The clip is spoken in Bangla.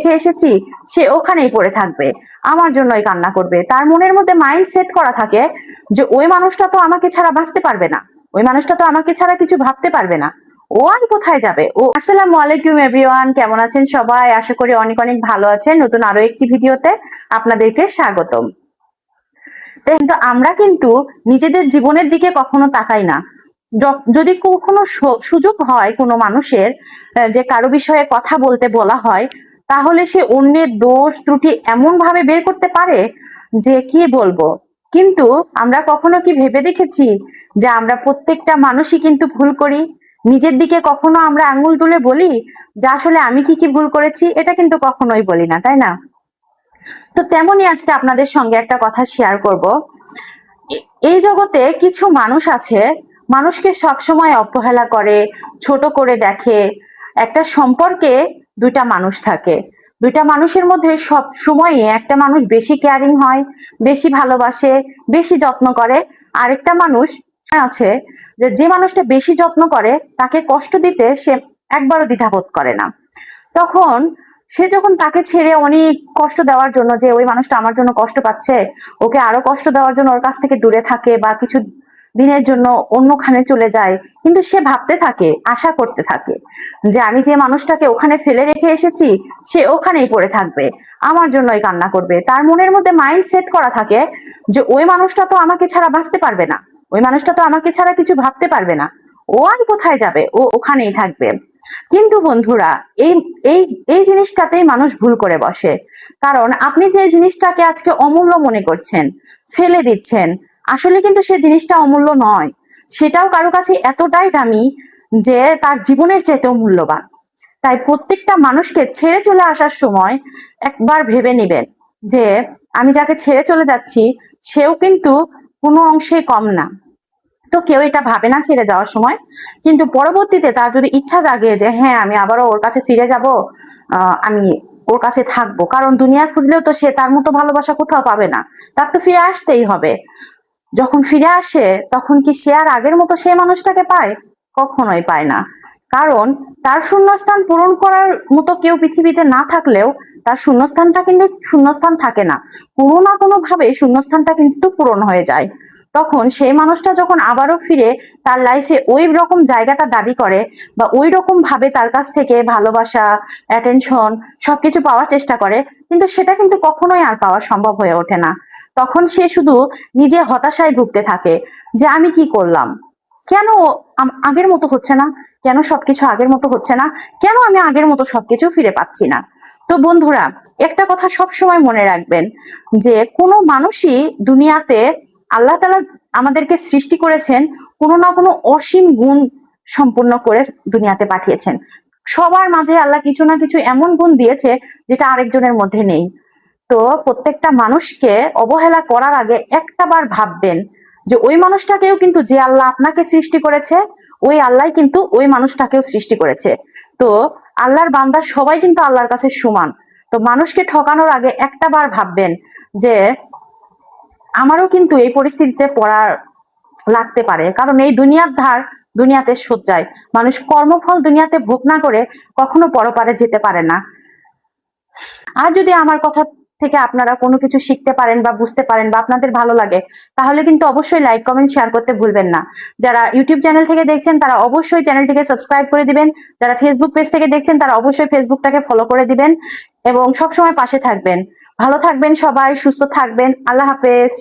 রেখে এসেছি সে ওখানেই পড়ে থাকবে, আমার জন্যই কান্না করবে। তার মনের মধ্যে মাইন্ড সেট করা থাকে যে ওই মানুষটা তো আমাকে ছাড়া বাঁচতে পারবে না, ওই মানুষটা তো আমাকে ছাড়া কিছু ভাবতে পারবে না, ও আর কোথায় যাবে ও। আসসালামু আলাইকুম এভরিওয়ান, কেমন আছেন সবাই? আশা করি অনেক অনেক ভালো আছেন। নতুন আরো একটি ভিডিওতে আপনাদেরকে স্বাগতম। কিন্তু আমরা কিন্তু নিজেদের জীবনের দিকে কখনো তাকাই না। যদি কখনো সুযোগ হয় কোনো মানুষের যে কারো বিষয়ে কথা বলতে বলা হয়, তাহলে সে অন্যের দোষ ত্রুটি এমন ভাবে বের করতে পারে যে কি বলবো। কিন্তু আমরা কখনো কি ভেবে দেখেছি যে আমরা প্রত্যেকটা মানুষই কিন্তু ভুল করি? নিজের দিকে কখনো আমরা আঙ্গুল তুলে বলি যে আসলে আমি কি কি ভুল করেছি? এটা কিন্তু কখনোই বলি না, তাই না? তো তেমনই আজকে আপনাদের সঙ্গে একটা কথা শেয়ার করব। এই জগতে কিছু মানুষ আছে, মানুষকে সবসময় অবহেলা করে, ছোট করে দেখে। একটা সম্পর্কে দুইটা মানুষ থাকে, দুইটা মানুষের মধ্যে সব সময় একটা মানুষ বেশি কেয়ারিং হয়, বেশি ভালোবাসে, বেশি যত্ন করে। আরেকটা মানুষ আছে যে মানুষটা বেশি যত্ন করে তাকে কষ্ট দিতে সে একবারও দ্বিধাবোধ করে না। তখন সে যখন তাকে ছেড়ে অনেক কষ্ট দেওয়ার জন্য, যে ওই মানুষটা আমার জন্য কষ্ট পাচ্ছে, ওকে আরো কষ্ট দেওয়ার জন্য ওর কাছ থেকে দূরে থাকে বা কিছু দিনের জন্য অন্যখানে চলে যায়, কিন্তু সে ভাবতে থাকে, আশা করতে থাকে যে আমি যে মানুষটাকে ওখানে ফেলে রেখে এসেছি সে ওখানেই পড়ে থাকবে, আমার জন্যই কান্না করবে। তার মনের মধ্যে মাইন্ড সেট করা থাকে যে ওই মানুষটা তো আমাকে ছাড়া বাঁচতে পারবে না, ওই মানুষটা তো আমাকে ছাড়া কিছু ভাবতে পারবে না, ও আর কোথায় যাবে, ও ওখানেই থাকবে। কিন্তু বন্ধুরা, এই এই এই জিনিসটাতেই মানুষ ভুল করে বসে। কারণ আপনি যে জিনিসটাকে আজকে অমূল্য মনে করছেন, ফেলে দিচ্ছেন, আসলে কিন্তু সে জিনিসটা অমূল্য নয়। সেটাও কারো কাছে এতটাই দামি যে তার জীবনের চেয়েতেও মূল্যবান। তাই প্রত্যেকটা মানুষকে ছেড়ে চলে আসার সময় একবার ভেবে নেবেন যে আমি যাকে ছেড়ে চলে যাচ্ছি সেও কিন্তু কোনো অংশে কম না। তো কেউ এটা ভাবে না ছেড়ে যাওয়ার সময়, কিন্তু পরবর্তীতে তার যদি ইচ্ছা জাগে যে হ্যাঁ আমি আবারও ওর কাছে ফিরে যাব, আমি ওর কাছে থাকবো, কারণ দুনিয়া খুঁজলেও তো সে তার মতো ভালোবাসা কোথাও পাবে না, তার তো ফিরে আসতেই হবে। যখন ফিরে আসে তখন কি সে আর আগের মতো সেই মানুষটাকে পায়? কখনোই পায় না। কারণ তার শূন্যস্থান পূরণ করার মতো কেউ পৃথিবীতে না থাকলেও তার শূন্যস্থানটা কিন্তু শূন্যস্থান থাকে না, কোনো না কোনো ভাবে শূন্যস্থানটা কিন্তু পূরণ হয়ে যায়। তখন সেই মানুষটা যখন আবারও ফিরে তার লাইফে ওই রকম জায়গাটা দাবি করে বা ওই রকম ভাবে তার কাছ থেকে ভালোবাসা, অ্যাটেনশন সবকিছু পাওয়ার চেষ্টা করে, কিন্তু সেটা কিন্তু কখনোই আর পাওয়া সম্ভব হয়ে ওঠে না। তখন সে শুধু নিজে হতাশায় ভুগতে থাকে যে আমি কি করলাম, কেন আগের মতো হচ্ছে না, কেন সবকিছু আগের মতো হচ্ছে না, কেন আমি আগের মতো সবকিছু ফিরে পাচ্ছি না। তো বন্ধুরা, একটা কথা সব সময় মনে রাখবেন যে কোনো মানুষই দুনিয়াতে, আল্লাহ তাআলা আমাদেরকে সৃষ্টি করেছেন কোনো না কোনো অসীম গুণ সম্পূর্ণ করে দুনিয়াতে পাঠিয়েছেন। সবার মাঝে আল্লাহ কিছু না কিছু এমন গুণ দিয়েছে যেটা আরেকজনের মধ্যে নেই। তো প্রত্যেকটা মানুষকে অবহেলা করার আগে একটা বার ভাববেন যে ওই মানুষটাকেও কিন্তু, যে আল্লাহ আপনাকে সৃষ্টি করেছে ওই আল্লাহ কিন্তু ওই মানুষটাকেও সৃষ্টি করেছে। তো আল্লাহর বান্দা সবাই কিন্তু আল্লাহর কাছে সমান। তো মানুষকে ঠকানোর আগে একটা বার ভাববেন যে আমারও কিন্তু এই পরিস্থিতিতে পড়ার লাগতে পারে, কারণ এই দুনিয়ার ধার দুনিয়াতে শোধ যায়। মানুষ কর্মফল দুনিয়াতে ভোগ না করে কখনো পরপারে যেতে পারে না। আর যদি আমার কথা থেকে আপনারা কোনো কিছু শিখতে পারেন বা বুঝতে পারেন বা আপনাদের ভালো লাগে, তাহলে কিন্তু অবশ্যই লাইক কমেন্ট শেয়ার করতে ভুলবেন না। যারা ইউটিউব চ্যানেল থেকে দেখছেন তারা অবশ্যই চ্যানেলটিকে সাবস্ক্রাইব করে দিবেন, যারা ফেসবুক পেজ থেকে দেখছেন তারা অবশ্যই ফেসবুকটাকে ফলো করে দিবেন এবং সবসময় পাশে থাকবেন। ভালো থাকবেন সবাই, সুস্থ থাকবেন। আল্লাহ হাফেজ।